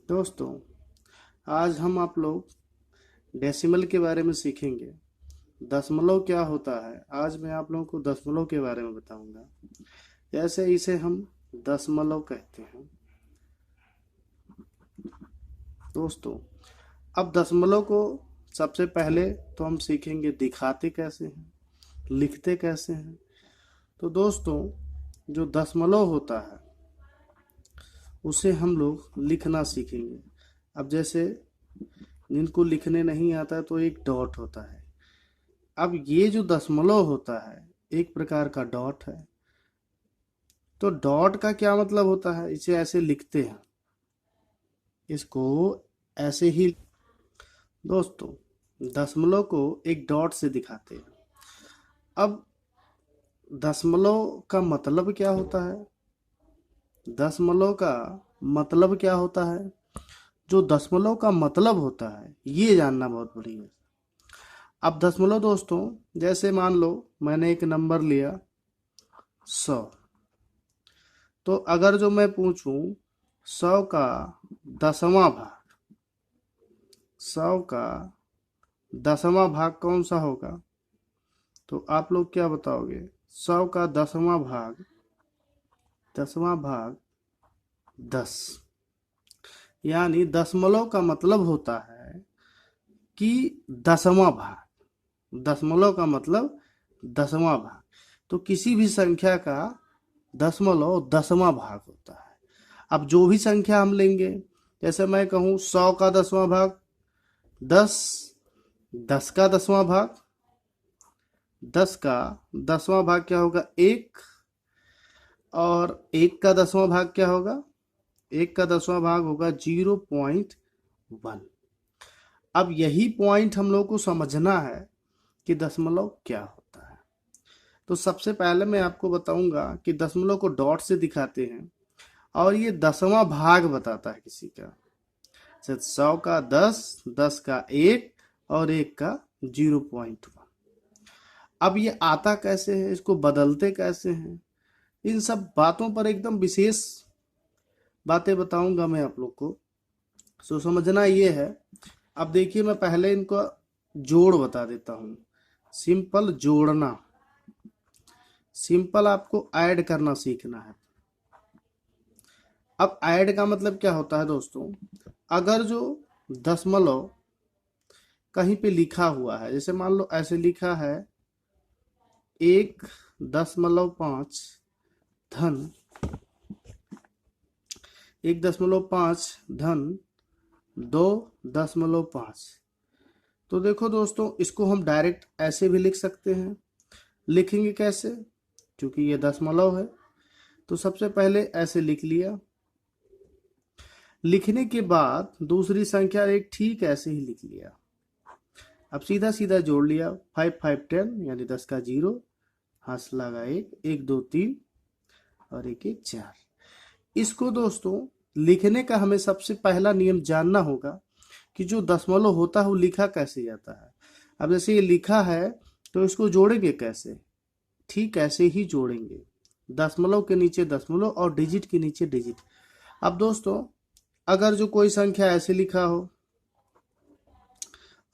दोस्तों, आज हम आप लोग डेसिमल के बारे में सीखेंगे। दशमलव क्या होता है, आज मैं आप लोगों को दशमलव के बारे में बताऊंगा। जैसे इसे हम दशमलव कहते हैं। दोस्तों, अब दशमलव को सबसे पहले तो हम सीखेंगे दिखाते कैसे हैं, लिखते कैसे हैं। तो दोस्तों, जो दशमलव होता है उसे हम लोग लिखना सीखेंगे। अब जैसे जिनको लिखने नहीं आता तो एक डॉट होता है। अब ये जो दशमलव होता है एक प्रकार का डॉट है। तो डॉट का क्या मतलब होता है, इसे ऐसे लिखते हैं, इसको ऐसे ही। दोस्तों, दशमलव को एक डॉट से दिखाते हैं। अब दशमलव का मतलब क्या होता है, दशमलव का मतलब क्या होता है, जो दशमलव का मतलब होता है ये जानना बहुत बड़ी है। अब दशमलव दोस्तों, जैसे मान लो मैंने एक नंबर लिया 100। तो अगर जो मैं पूछूं 100 का 10वां भाग, 100 का 10वां भाग कौन सा होगा, तो आप लोग क्या बताओगे। 100 का 10वां भाग, 10वां भाग 10, यानी दशमलव का मतलब होता है कि 10वां भाग। दशमलव का मतलब 10वां भाग। तो किसी भी संख्या का दशमलव 10वां भाग होता है। अब जो भी संख्या हम लेंगे, जैसे मैं कहूँ 100 का 10वां भाग 10, 10 का 10वां भाग, 10 का 10वां भाग क्या होगा 1, और 1 का 10वां भाग क्या होगा, 1 का 10वां भाग होगा 0.1। अब यही पॉइंट हम लोग को समझना है कि दशमलव क्या होता है। तो सबसे पहले मैं आपको बताऊंगा कि दशमलव को डॉट से दिखाते हैं, और ये 10वां भाग बताता है किसी का। जैसे 100 का 10, 10 का 1 और 1 का 0.1। अब ये आता कैसे है, इसको बदलते कैसे हैं, इन सब बातों पर एकदम विशेष बातें बताऊंगा मैं आप लोग को। सो समझना ये है। अब देखिए, मैं पहले इनको जोड़ बता देता हूँ। सिंपल जोड़ना, सिंपल आपको ऐड करना सीखना है। अब ऐड का मतलब क्या होता है दोस्तों, अगर जो दशमलव कहीं पे लिखा हुआ है, जैसे मान लो ऐसे लिखा है 1.5 धन 1.5 धन 2.5। तो देखो दोस्तों, इसको हम डायरेक्ट ऐसे भी लिख सकते हैं। लिखेंगे कैसे, क्योंकि ये दशमलव है तो सबसे पहले ऐसे लिख लिया। लिखने के बाद दूसरी संख्या एक ठीक ऐसे ही लिख लिया। अब सीधा सीधा जोड़ लिया, 5 5 10, यानी 10 का 0, हंस लगा 1, 1 2 3 और 1 1 4। इसको दोस्तों लिखने का हमें सबसे पहला नियम जानना होगा कि जो दशमलव होता है वो लिखा कैसे जाता है। अब जैसे ये लिखा है तो इसको जोड़ेंगे कैसे, ठीक ऐसे ही जोड़ेंगे, दशमलव के नीचे दशमलव और डिजिट के नीचे डिजिट। अब दोस्तों, अगर जो कोई संख्या ऐसे लिखा हो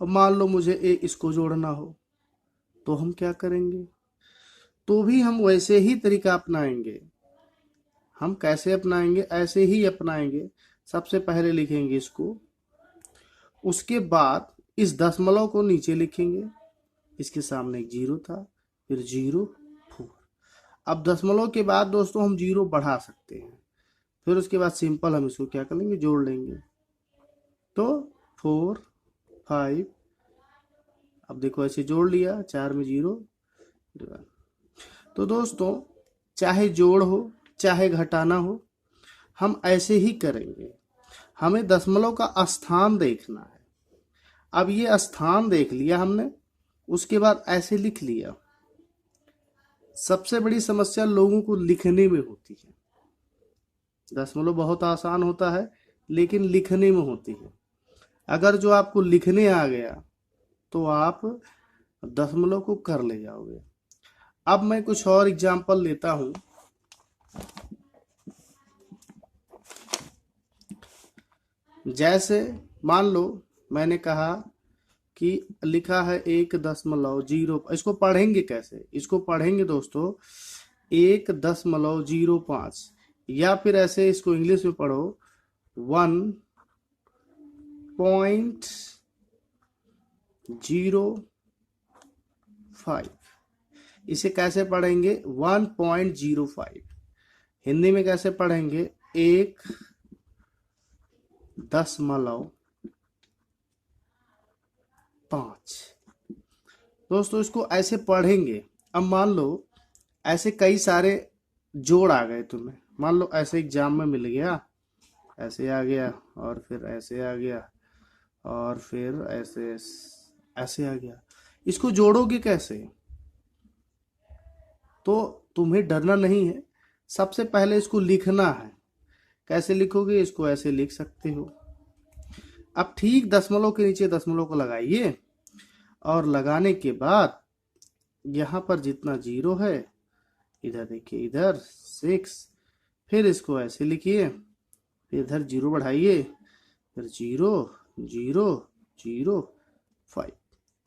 और मान लो मुझे इसको जोड़ना हो, तो हम क्या करेंगे, तो भी हम वैसे ही तरीका अपनाएंगे। हम कैसे अपनाएंगे, ऐसे ही अपनाएंगे। सबसे पहले लिखेंगे इसको, उसके बाद इस दशमलव को नीचे लिखेंगे, इसके सामने एक 0 था, फिर 0 4। अब दशमलव के बाद दोस्तों हम 0 बढ़ा सकते हैं, फिर उसके बाद सिंपल हम इसको क्या कर लेंगे, जोड़ लेंगे। तो 4 5, अब देखो ऐसे जोड़ लिया, 4 में 0। तो दोस्तों, चाहे जोड़ हो चाहे घटाना हो, हम ऐसे ही करेंगे। हमें दशमलव का स्थान देखना है। अब ये स्थान देख लिया हमने, उसके बाद ऐसे लिख लिया। सबसे बड़ी समस्या लोगों को लिखने में होती है। दशमलव बहुत आसान होता है लेकिन लिखने में होती है। अगर जो आपको लिखने आ गया तो आप दशमलव को कर ले जाओगे। अब मैं कुछ और एग्जांपल लेता हूं। जैसे मान लो मैंने कहा कि लिखा है 1.0, इसको पढ़ेंगे कैसे, इसको पढ़ेंगे दोस्तों 1.05, या फिर ऐसे इसको इंग्लिश में पढ़ो 1.05। इसे कैसे पढ़ेंगे 1.05, हिंदी में कैसे पढ़ेंगे 1.5। दोस्तों इसको ऐसे पढ़ेंगे। अब मान लो ऐसे कई सारे जोड़ आ गए तुम्हें, मान लो ऐसे एग्जाम में मिल गया, ऐसे आ गया और फिर ऐसे आ गया और फिर ऐसे ऐसे आ गया, इसको जोड़ोगे कैसे? तो तुम्हें डरना नहीं है, सबसे पहले इसको लिखना है। कैसे लिखोगे? इसको ऐसे लिख सकते हो। अब ठीक दशमलव के नीचे दशमलव को लगाइए और लगाने के बाद यहाँ पर जितना जीरो है इधर देखिए, इधर 6, फिर इसको ऐसे लिखिए, फिर इधर जीरो बढ़ाइए, फिर 0.005।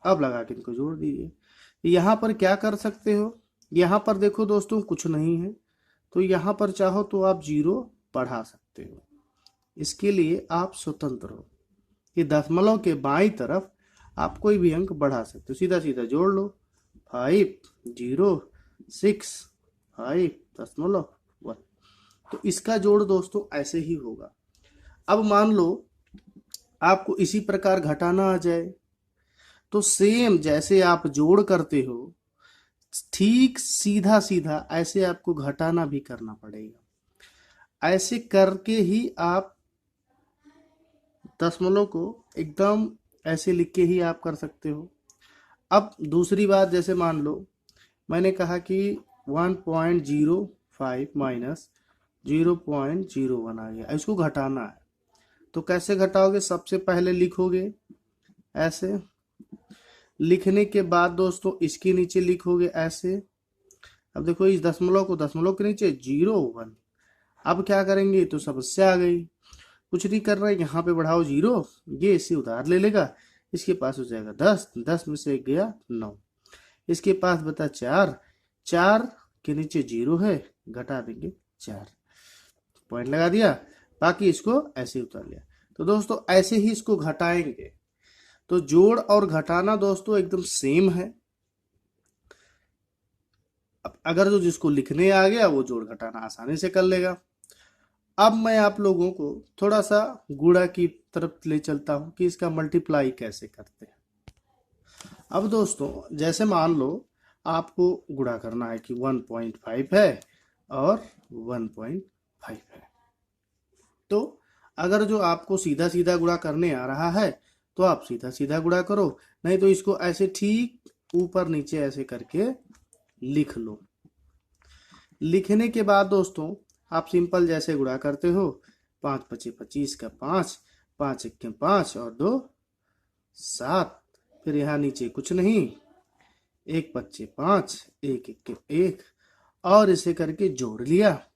अब लगा के इनको जोड़ दीजिए। यहाँ पर क्या कर सकते हो, यहाँ पर देखो दोस्तों कुछ नहीं है, तो यहाँ पर चाहो तो आप 0 बढ़ा सकते हो। इसके लिए आप स्वतंत्र हो कि दशमलव के बाईं तरफ आप कोई भी अंक बढ़ा सकते हो, सीधा सीधा जोड़ लो 5.065.1। तो इसका जोड़ दोस्तों ऐसे ही होगा। अब मान लो आपको इसी प्रकार घटाना आ जाए, तो सेम जैसे आप जोड़ करते हो ठीक सीधा सीधा ऐसे आपको घटाना भी करना पड़ेगा। ऐसे करके ही आप दशमलव को एकदम ऐसे लिख के ही आप कर सकते हो। अब दूसरी बात, जैसे मान लो मैंने कहा कि 1.05 माइनस 0.01 आ गया, इसको घटाना है। तो कैसे घटाओगे? सबसे पहले लिखोगे ऐसे, लिखने के बाद दोस्तों इसके नीचे लिखोगे ऐसे। अब देखो इस दशमलव को दशमलव के नीचे 0.1। अब क्या करेंगे? तो समस्या आ गई, कुछ नहीं कर रहा है, यहाँ पे बढ़ाओ 0, ये इससे उधार ले लेगा, इसके पास हो जाएगा 10, 10 में से 1 गया 9, इसके पास बता 4, 4 के नीचे 0 है, घटा देंगे 4, पॉइंट लगा दिया, बाकी इसको ऐसे उतार लिया। तो दोस्तों ऐसे ही इसको घटाएंगे। तो जोड़ और घटाना दोस्तों एकदम सेम है। अब अगर जो जिसको लिखने आ गया वो जोड़ घटाना आसानी से कर लेगा। अब मैं आप लोगों को थोड़ा सा गुणा की तरफ ले चलता हूं कि इसका मल्टीप्लाई कैसे करते हैं। अब दोस्तों जैसे मान लो आपको गुणा करना है कि 1.5 है और 1.5 है, तो अगर जो आपको सीधा सीधा गुणा करने आ रहा है तो आप सीधा सीधा गुणा करो, नहीं तो इसको ऐसे ठीक ऊपर नीचे ऐसे करके लिख लो। लिखने के बाद दोस्तों आप सिंपल जैसे गुणा करते हो, 5 × 5 = 25 का 5, 5 × 1 = 5 और 2 7, फिर यहाँ नीचे कुछ नहीं, 1 × 5 = 5, 1 × 1 = 1 और इसे करके जोड़ लिया,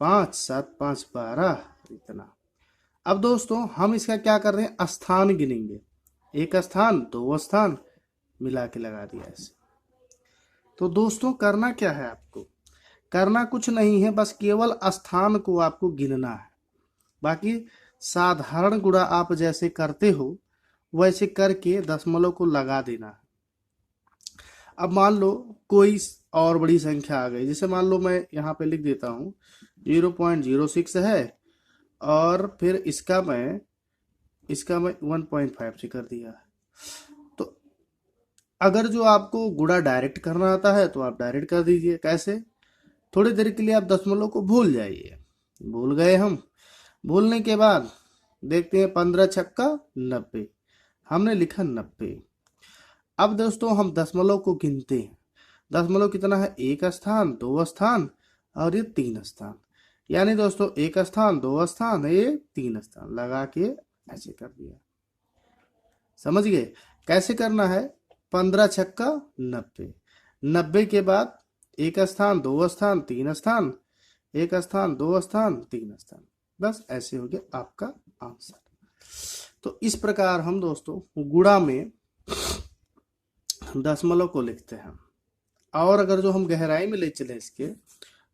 5 × 7 = 5 = 12, इतना। अब दोस्तों हम इसका क्या कर रहे हैं, स्थान गिनेंगे, 1 स्थान 2 स्थान मिला के लगा दिया ऐसे। तो दोस्तों करना क्या है, आपको करना कुछ नहीं है, बस केवल स्थान को आपको गिनना है। बाकी साधारण गुणा आप जैसे करते हो वैसे करके दशमलव को लगा देना है। अब मान लो कोई और बड़ी संख्या आ गई, जैसे मान लो मैं यहाँ पे लिख देता हूँ 0.06 है और फिर इसका मैं 1.5 से कर दिया। तो अगर जो आपको गुणा डायरेक्ट करना आता है तो आप डायरेक्ट कर दीजिए। कैसे? थोड़ी देर के लिए आप दशमलव को भूल जाइए। भूल गए हम, भूलने के बाद देखते हैं 15 × 6 = 90, हमने लिखा 90। अब दोस्तों हम दशमलव को गिनते हैं। दशमलव कितना है, 1 स्थान 2 स्थान और ये 3 स्थान, यानी दोस्तों 1 स्थान 2 स्थान ये 3 स्थान लगा के ऐसे कर दिया। समझ गए कैसे करना है? 15 × 6 = 90, 90 के बाद 1 स्थान 2 स्थान 3 स्थान, 1 स्थान 2 स्थान 3 स्थान, बस ऐसे हो गया आपका आंसर। तो इस प्रकार हम दोस्तों गुणा में दशमलव को लिखते हैं। और अगर जो हम गहराई में ले चले इसके,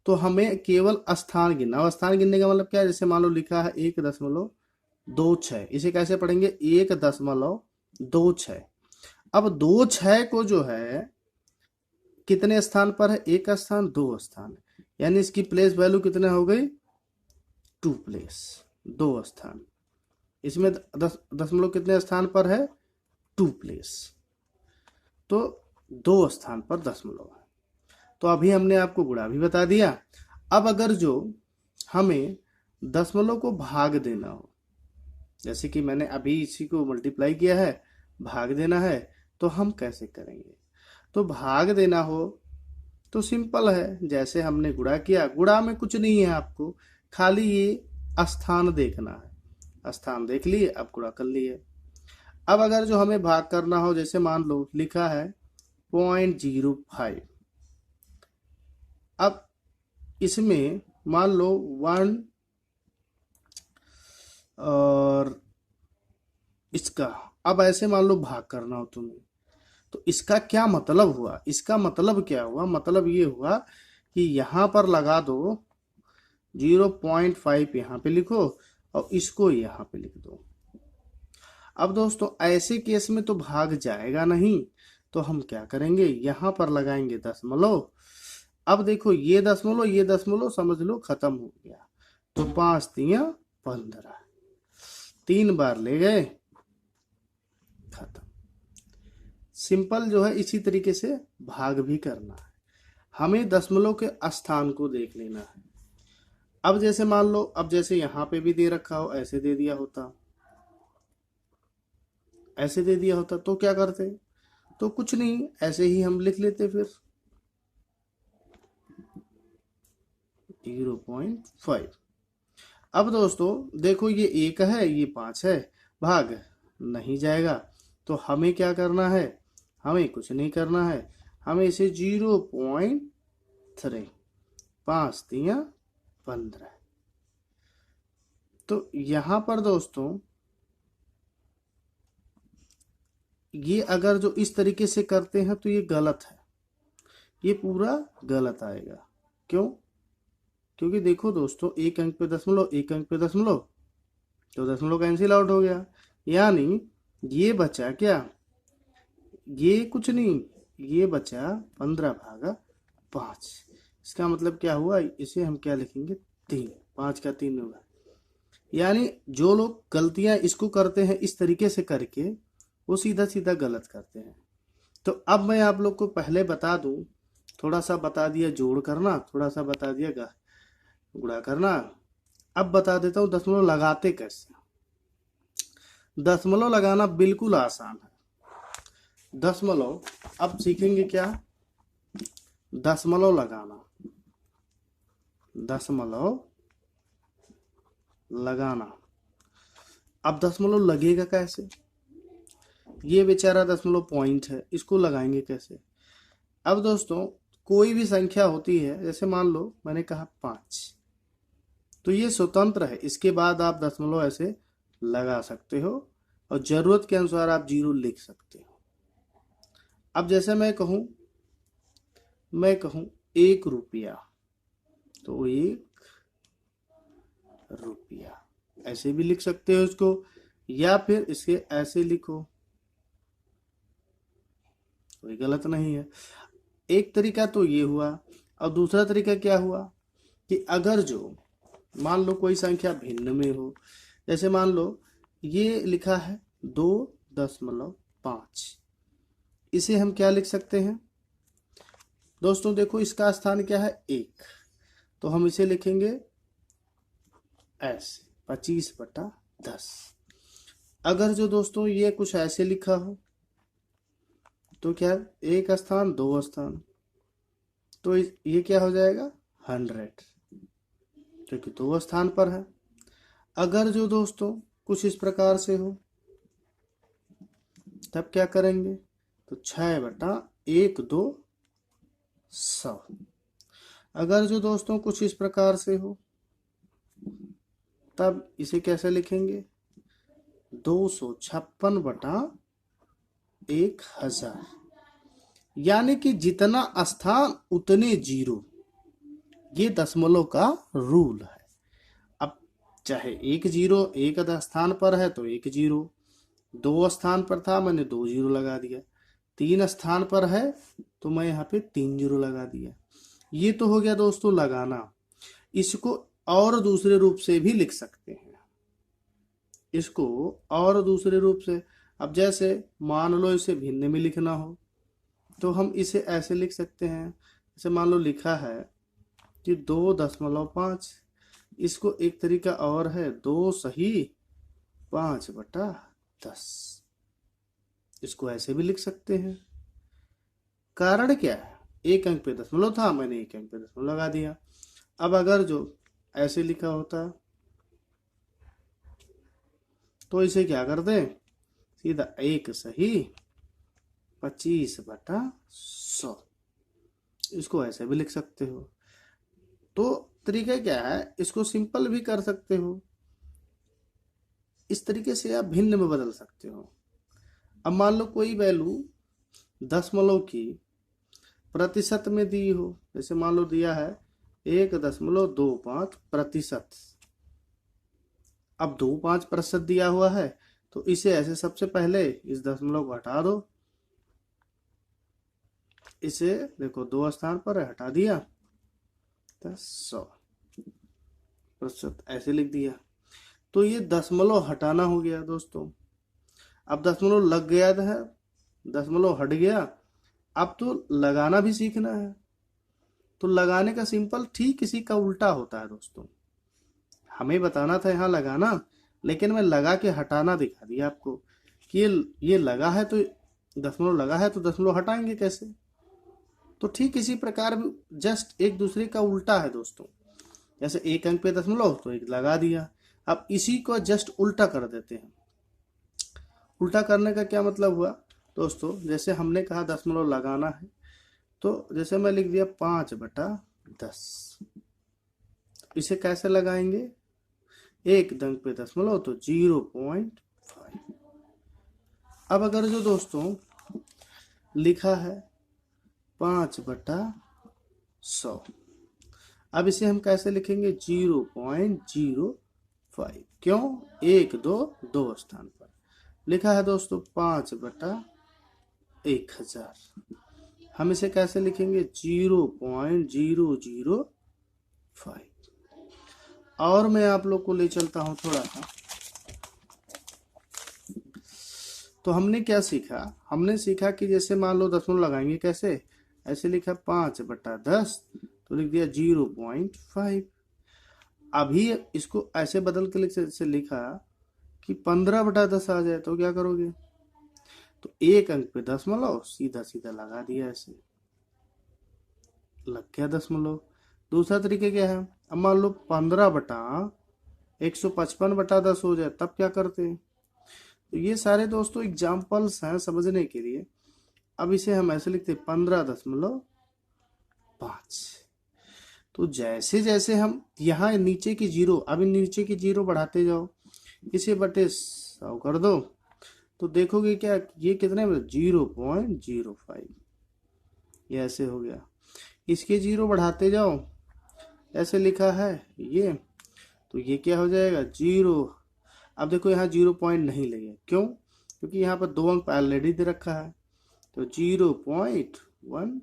तो हमें केवल स्थान गिनना। और स्थान गिनने का मतलब क्या है, जैसे मान लो लिखा है 1.26, इसे कैसे पढ़ेंगे, 1.26। अब 2.6 को जो है कितने स्थान पर है, एक स्थान, दो स्थान, यानी इसकी प्लेस वैल्यू कितने हो गई, 2 प्लेस, 2 स्थान। इसमें दशमलव कितने स्थान पर है, 2 प्लेस, तो 2 स्थान पर दशमलव है। तो अभी हमने आपको गुणा भी बता दिया। अब अगर जो हमें दशमलव को भाग देना हो, जैसे कि मैंने अभी इसी को मल्टीप्लाई किया है, भाग देना है, तो हम कैसे करेंगे। तो भाग देना हो तो सिंपल है, जैसे हमने गुणा किया, गुणा में कुछ नहीं है, आपको खाली ये स्थान देखना है, स्थान देख लिए, अब गुणा कर लिए। अब अगर जो हमें भाग करना हो, जैसे मान लो लिखा है 0.05, अब इसमें मान लो 1 और इसका, अब ऐसे मान लो भाग करना हो तुम्हें, तो इसका क्या मतलब हुआ, इसका मतलब क्या हुआ, मतलब ये हुआ कि यहां पर लगा दो 0.5, यहां पे लिखो और इसको यहां पे लिख दो। अब दोस्तों ऐसे केस में तो भाग जाएगा नहीं, तो हम क्या करेंगे, यहां पर लगाएंगे दशमलव। अब देखो ये दशमलव समझ लो खत्म हो गया, तो 5 तिया 15, 3 बार ले गए, खत्म। सिंपल जो है इसी तरीके से भाग भी करना है, हमें दशमलव के स्थान को देख लेना है। अब जैसे मान लो, अब जैसे यहां पे भी दे रखा हो, ऐसे दे दिया होता, ऐसे दे दिया होता, तो क्या करते, तो कुछ नहीं, ऐसे ही हम लिख लेते फिर 0.5। अब दोस्तों देखो ये 1 है, ये 5 है, भाग नहीं जाएगा, तो हमें क्या करना है, हमें कुछ नहीं करना है, हमें इसे 0.3, 5 तिया 15। तो यहां पर दोस्तों ये अगर जो इस तरीके से करते हैं तो ये गलत है, ये पूरा गलत आएगा। क्यों, क्योंकि देखो दोस्तों, एक अंक पे दशमलव, एक अंक पे दशमलव, तो दशमलव कैंसिल आउट हो गया, यानी ये बचा क्या, ये कुछ नहीं, ये बचा 15/5। इसका मतलब क्या हुआ, इसे हम क्या लिखेंगे, 3, 5 का 3 होगा। यानी जो लोग गलतियां इसको करते हैं इस तरीके से करके, वो सीधा सीधा गलत करते हैं। तो अब मैं आप लोग को पहले बता दूं, थोड़ा सा बता दिया जोड़ करना, थोड़ा सा बता दिया गुणा करना। अब बता देता हूँ दशमलव लगाते कैसे। दशमलव लगाना बिल्कुल आसान है। दशमलव, अब सीखेंगे क्या, दशमलव लगाना, दशमलव लगाना। अब दशमलव लगेगा कैसे, ये बेचारा दशमलव पॉइंट है, इसको लगाएंगे कैसे। अब दोस्तों कोई भी संख्या होती है, जैसे मान लो मैंने कहा 5, तो ये स्वतंत्र है, इसके बाद आप दशमलव ऐसे लगा सकते हो और जरूरत के अनुसार आप 0 लिख सकते हो। अब जैसे मैं कहूं 1 रुपया, तो 1 रुपया ऐसे भी लिख सकते हो इसको, या फिर इसके ऐसे लिखो, कोई गलत नहीं है। एक तरीका तो ये हुआ, और दूसरा तरीका क्या हुआ कि अगर जो मान लो कोई संख्या भिन्न में हो, जैसे मान लो ये लिखा है 2.5, इसे हम क्या लिख सकते हैं दोस्तों, देखो इसका स्थान क्या है 1, तो हम इसे लिखेंगे ऐसे 25/10। अगर जो दोस्तों ये कुछ ऐसे लिखा हो, तो क्या, 1 स्थान 2 स्थान, तो ये क्या हो जाएगा 100, क्योंकि 2 स्थान पर है। अगर जो दोस्तों कुछ इस प्रकार से हो, तब क्या करेंगे, तो 6/1/200। अगर जो दोस्तों कुछ इस प्रकार से हो, तब इसे कैसे लिखेंगे, 256/1000, यानी कि जितना स्थान उतने जीरो, ये दशमलव का रूल है। अब चाहे एक जीरो एक स्थान पर है तो एक जीरो, दो स्थान पर था मैंने 2 जीरो लगा दिया, 3 स्थान पर है तो मैं यहाँ पे 3 जीरो लगा दिया। ये तो हो गया दोस्तों लगाना। इसको और दूसरे रूप से भी लिख सकते हैं, इसको और दूसरे रूप से। अब जैसे मान लो इसे भिन्न में लिखना हो तो हम इसे ऐसे लिख सकते हैं। जैसे मान लो लिखा है कि 2.5, इसको एक तरीका और है 2 सही 5/10, इसको ऐसे भी लिख सकते हैं। कारण क्या है, एक अंक पे दशमलव था, मैंने एक अंक पे दशमलव लगा दिया। अब अगर जो ऐसे लिखा होता तो इसे क्या कर दें, सीधा 1 सही 25/100, इसको ऐसे भी लिख सकते हो। तो तरीका क्या है, इसको सिंपल भी कर सकते हो, इस तरीके से आप भिन्न में बदल सकते हो। अब मान लो कोई वैल्यू दशमलव की प्रतिशत में दी हो, जैसे मान लो दिया है 1.25%। अब 25% दिया हुआ है तो इसे ऐसे सबसे पहले इस दशमलव को हटा दो, इसे देखो 2 स्थान पर है, हटा दिया तो 100% ऐसे लिख दिया। तो ये दशमलव हटाना हो गया दोस्तों। अब दशमलव लग गया है, दशमलव हट गया, अब तो लगाना भी सीखना है। तो लगाने का सिंपल ठीक इसी का उल्टा होता है दोस्तों। हमें बताना था यहाँ लगाना, लेकिन मैं लगा के हटाना दिखा दिया आपको कि ये लगा है तो दशमलव लगा है तो दशमलव हटाएंगे कैसे। तो ठीक इसी प्रकार जस्ट एक दूसरे का उल्टा है दोस्तों। जैसे एक अंक पे दशमलव तो एक लगा दिया, अब इसी को जस्ट उल्टा कर देते हैं। उल्टा करने का क्या मतलब हुआ दोस्तों, जैसे हमने कहा दशमलव लगाना है तो जैसे मैं लिख दिया 5/10, इसे कैसे लगाएंगे, एक अंक पे दशमलव तो 0.5। अब अगर जो दोस्तों लिखा है 5/100, अब इसे हम कैसे लिखेंगे 0.05, क्यों, 1 2 2 स्थान पर लिखा है दोस्तों 5/1000। हम इसे कैसे लिखेंगे 0.005। और मैं आप लोग को ले चलता हूं थोड़ा सा। तो हमने क्या सीखा, हमने सीखा कि जैसे मान लो दशमलव लगाएंगे कैसे, ऐसे लिखा 5/10 तो लिख दिया 0.5। अभी इसको ऐसे बदल के जैसे लिखा कि 15/10 आ जाए तो क्या करोगे, तो एक अंक पे दशमलव सीधा सीधा लगा दिया, ऐसे लग गया दशमलव। दूसरा तरीका क्या है, अब मान लो 15/155/10 हो जाए तब क्या करते हैं। तो ये सारे दोस्तों एग्जाम्पल्स हैं समझने के लिए। अब इसे हम ऐसे लिखते 15.5। तो जैसे जैसे हम यहाँ नीचे की जीरो, अब नीचे की जीरो बढ़ाते जाओ, इसे बटे 100 कर दो तो देखोगे क्या, ये कितने में 0.05, ये ऐसे हो गया। इसके जीरो बढ़ाते जाओ, ऐसे लिखा है ये, तो ये क्या हो जाएगा 0। अब देखो यहाँ 0 पॉइंट नहीं लगे, क्यों, क्योंकि यहाँ पर 2 अंक ऑलरेडी दे रखा है, तो 0.15।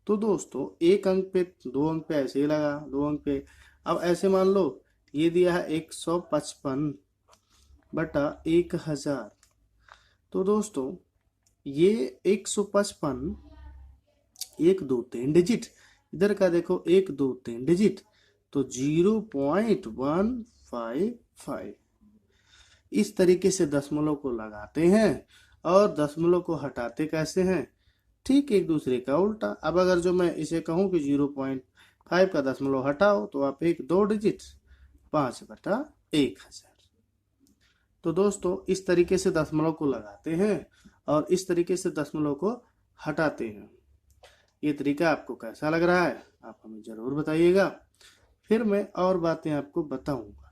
तो दोस्तों एक अंक पे 2 अंक पे ऐसे ही लगा, 2 अंक पे। अब ऐसे मान लो ये दिया है 155/1000, तो दोस्तों ये 155, 1 2 3 डिजिट, इधर का देखो 1 2 3 डिजिट, तो 0.155। इस तरीके से दशमलव को लगाते हैं और दशमलव को हटाते कैसे हैं, ठीक एक दूसरे का उल्टा। अब अगर जो मैं इसे कहूं कि 0.5 का दशमलव हटाओ तो आप 1 2 डिजिट 5/1000। तो दोस्तों इस तरीके से दशमलव को लगाते हैं और इस तरीके से दशमलव को हटाते हैं। ये तरीका आपको कैसा लग रहा है आप हमें जरूर बताइएगा, फिर मैं और बातें आपको बताऊंगा।